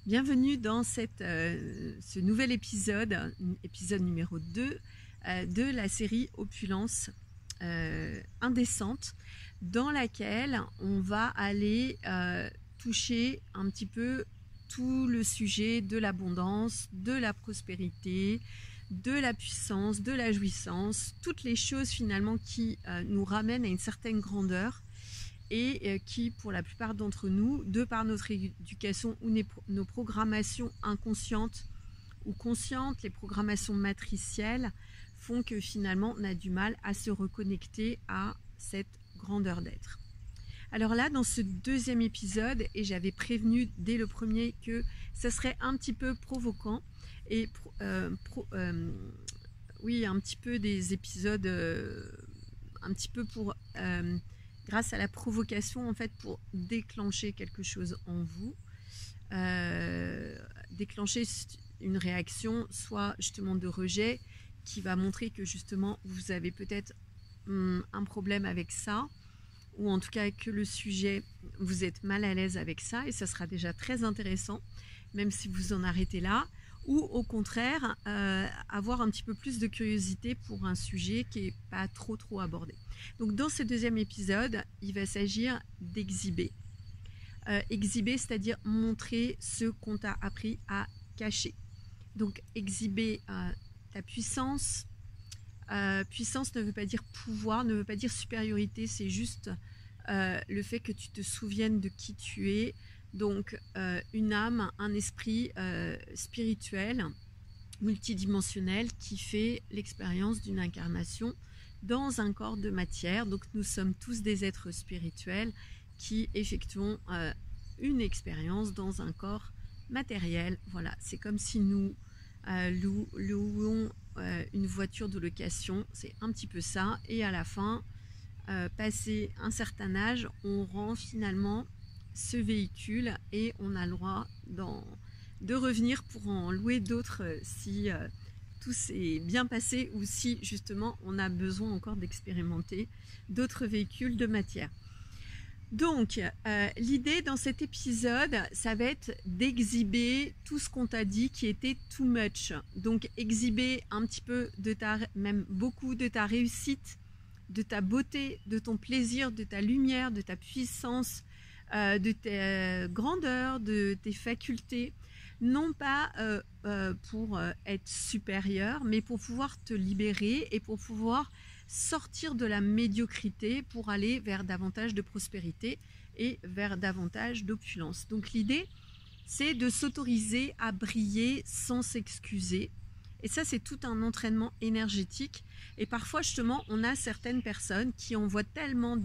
Bienvenue dans ce nouvel épisode, épisode numéro 2 de la série Opulence indécente, dans laquelle on va aller toucher un petit peu tout le sujet de l'abondance, de la prospérité, de la puissance, de la jouissance, toutes les choses finalement qui nous ramènent à une certaine grandeur et qui, pour la plupart d'entre nous, de par notre éducation ou nos programmations inconscientes ou conscientes, les programmations matricielles, font que finalement on a du mal à se reconnecter à cette grandeur d'être. Alors là, dans ce deuxième épisode, et j'avais prévenu dès le premier que ce serait un petit peu provoquant, et oui, un petit peu des épisodes, un petit peu pour... grâce à la provocation, en fait, pour déclencher quelque chose en vous, déclencher une réaction, soit justement de rejet, qui va montrer que justement vous avez peut-être un problème avec ça, ou en tout cas que le sujet, vous êtes mal à l'aise avec ça, et ça sera déjà très intéressant, même si vous en arrêtez là, ou au contraire, avoir un petit peu plus de curiosité pour un sujet qui n'est pas trop abordé. Donc dans ce deuxième épisode, il va s'agir d'exhiber. Exhiber, c'est-à-dire montrer ce qu'on t'a appris à cacher. Donc exhiber ta puissance. Puissance ne veut pas dire pouvoir, ne veut pas dire supériorité, c'est juste le fait que tu te souviennes de qui tu es. Donc une âme, un esprit spirituel, multidimensionnel qui fait l'expérience d'une incarnation dans un corps de matière. Donc nous sommes tous des êtres spirituels qui effectuons une expérience dans un corps matériel. Voilà, c'est comme si nous louons une voiture de location, c'est un petit peu ça, et à la fin, passé un certain âge, on rend finalement ce véhicule et on a le droit de revenir pour en louer d'autres si tout s'est bien passé ou si justement on a besoin encore d'expérimenter d'autres véhicules de matière. Donc l'idée dans cet épisode, ça va être d'exhiber tout ce qu'on t'a dit qui était too much. Donc exhiber un petit peu même beaucoup de ta réussite, de ta beauté, de ton plaisir, de ta lumière, de ta puissance, de tes grandeurs, de tes facultés, non pas pour être supérieur, mais pour pouvoir te libérer et pour pouvoir sortir de la médiocrité pour aller vers davantage de prospérité et vers davantage d'opulence. Donc l'idée, c'est de s'autoriser à briller sans s'excuser. Et ça, c'est tout un entraînement énergétique. Et parfois, justement, on a certaines personnes qui envoient tellement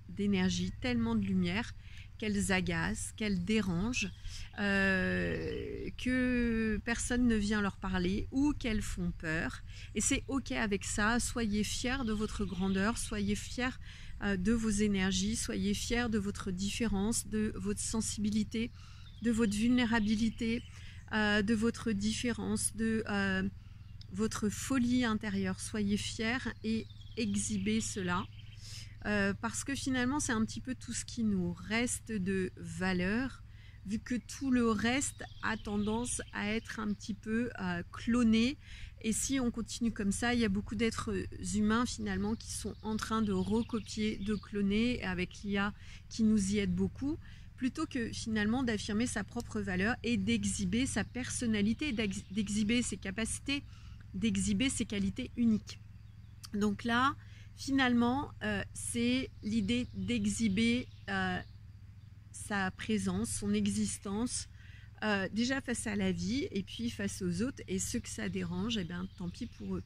d'énergie, tellement de lumière, qu'elles agacent, qu'elles dérangent, que personne ne vient leur parler ou qu'elles font peur. Et c'est OK avec ça. Soyez fiers de votre grandeur, soyez fiers de vos énergies, soyez fiers de votre différence, de votre sensibilité, de votre vulnérabilité, de votre différence, de votre folie intérieure. Soyez fiers et exhibez cela. Parce que finalement c'est un petit peu tout ce qui nous reste de valeur, vu que tout le reste a tendance à être un petit peu cloné, et si on continue comme ça, il y a beaucoup d'êtres humains finalement qui sont en train de recopier, de cloner, avec l'IA qui nous y aide beaucoup, plutôt que finalement d'affirmer sa propre valeur et d'exhiber sa personnalité, d'exhiber ses capacités, d'exhiber ses qualités uniques. Donc là, finalement, c'est l'idée d'exhiber sa présence, son existence, déjà face à la vie et puis face aux autres, et ceux que ça dérange, eh bien, tant pis pour eux.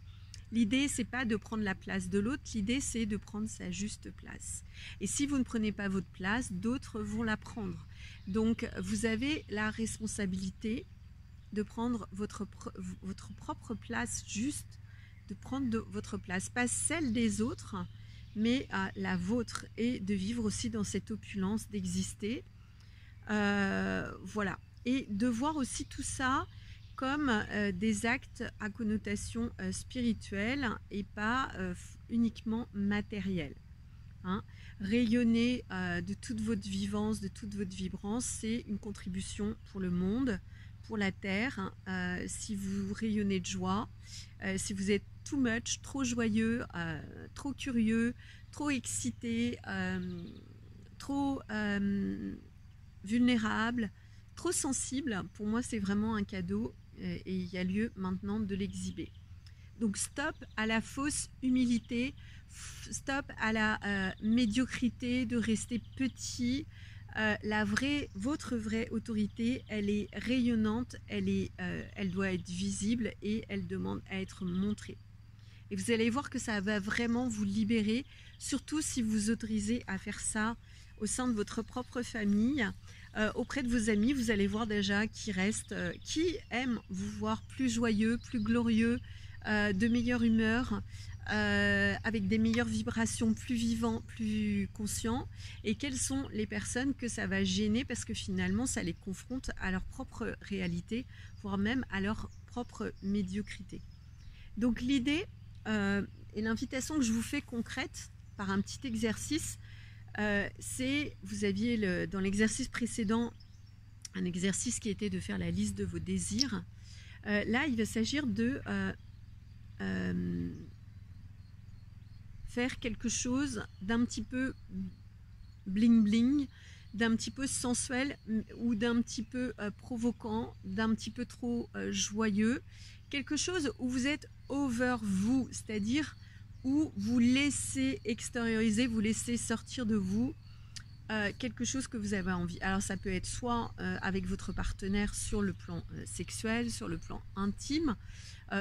L'idée, c'est pas de prendre la place de l'autre, l'idée, c'est de prendre sa juste place. Et si vous ne prenez pas votre place, d'autres vont la prendre. Donc, vous avez la responsabilité de prendre votre propre place juste, de prendre votre place, pas celle des autres, mais la vôtre, et de vivre aussi dans cette opulence, d'exister. Voilà. Et de voir aussi tout ça comme des actes à connotation spirituelle et pas uniquement matérielle. Hein. Rayonner de toute votre vivance, de toute votre vibrance, c'est une contribution pour le monde, pour la terre, si vous rayonnez de joie, si vous êtes too much, trop joyeux, trop curieux, trop excité, trop vulnérable, trop sensible, pour moi c'est vraiment un cadeau et il y a lieu maintenant de l'exhiber. Donc stop à la fausse humilité, stop à la médiocrité de rester petit. Votre vraie autorité, elle est rayonnante, elle doit être visible et elle demande à être montrée. Et vous allez voir que ça va vraiment vous libérer, surtout si vous autorisez à faire ça au sein de votre propre famille, auprès de vos amis. Vous allez voir déjà qui aiment vous voir plus joyeux, plus glorieux, de meilleure humeur, avec des meilleures vibrations, plus vivants, plus conscients, et quelles sont les personnes que ça va gêner parce que finalement ça les confronte à leur propre réalité, voire même à leur propre médiocrité. Donc l'idée et l'invitation que je vous fais concrète par un petit exercice, c'est, vous aviez dans l'exercice précédent un exercice qui était de faire la liste de vos désirs. Là il va s'agir de faire quelque chose d'un petit peu bling bling, d'un petit peu sensuel ou d'un petit peu provoquant, d'un petit peu trop joyeux, quelque chose où vous êtes over vous, c'est-à-dire où vous laissez extérioriser, vous laissez sortir de vous quelque chose que vous avez envie. Alors ça peut être soit avec votre partenaire sur le plan sexuel, sur le plan intime,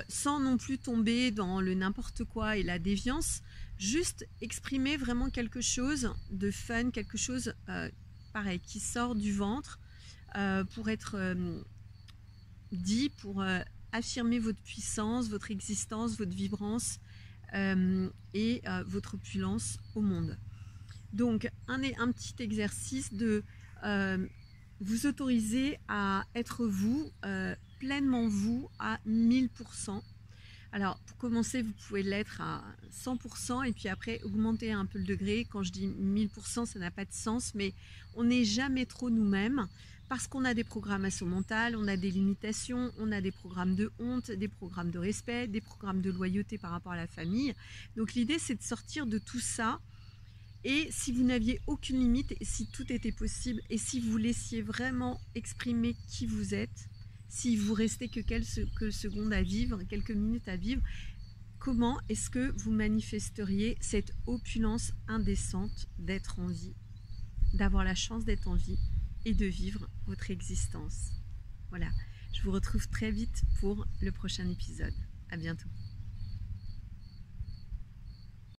sans non plus tomber dans le n'importe quoi et la déviance, juste exprimer vraiment quelque chose de fun, quelque chose pareil, qui sort du ventre pour être dit, pour affirmer votre puissance, votre existence, votre vibrance et votre opulence au monde. Donc un petit exercice de vous autoriser à être vous, pleinement vous, à 1000%. Alors pour commencer, vous pouvez l'être à 100% et puis après augmenter un peu le degré. Quand je dis 1000%, ça n'a pas de sens, mais on n'est jamais trop nous-mêmes parce qu'on a des programmations mentales, on a des limitations, on a des programmes de honte, des programmes de respect, des programmes de loyauté par rapport à la famille. Donc l'idée, c'est de sortir de tout ça. Et si vous n'aviez aucune limite, et si tout était possible, et si vous laissiez vraiment exprimer qui vous êtes, si vous restez que quelques secondes à vivre, quelques minutes à vivre, comment est-ce que vous manifesteriez cette opulence indécente d'être en vie, d'avoir la chance d'être en vie et de vivre votre existence? Voilà, je vous retrouve très vite pour le prochain épisode. À bientôt.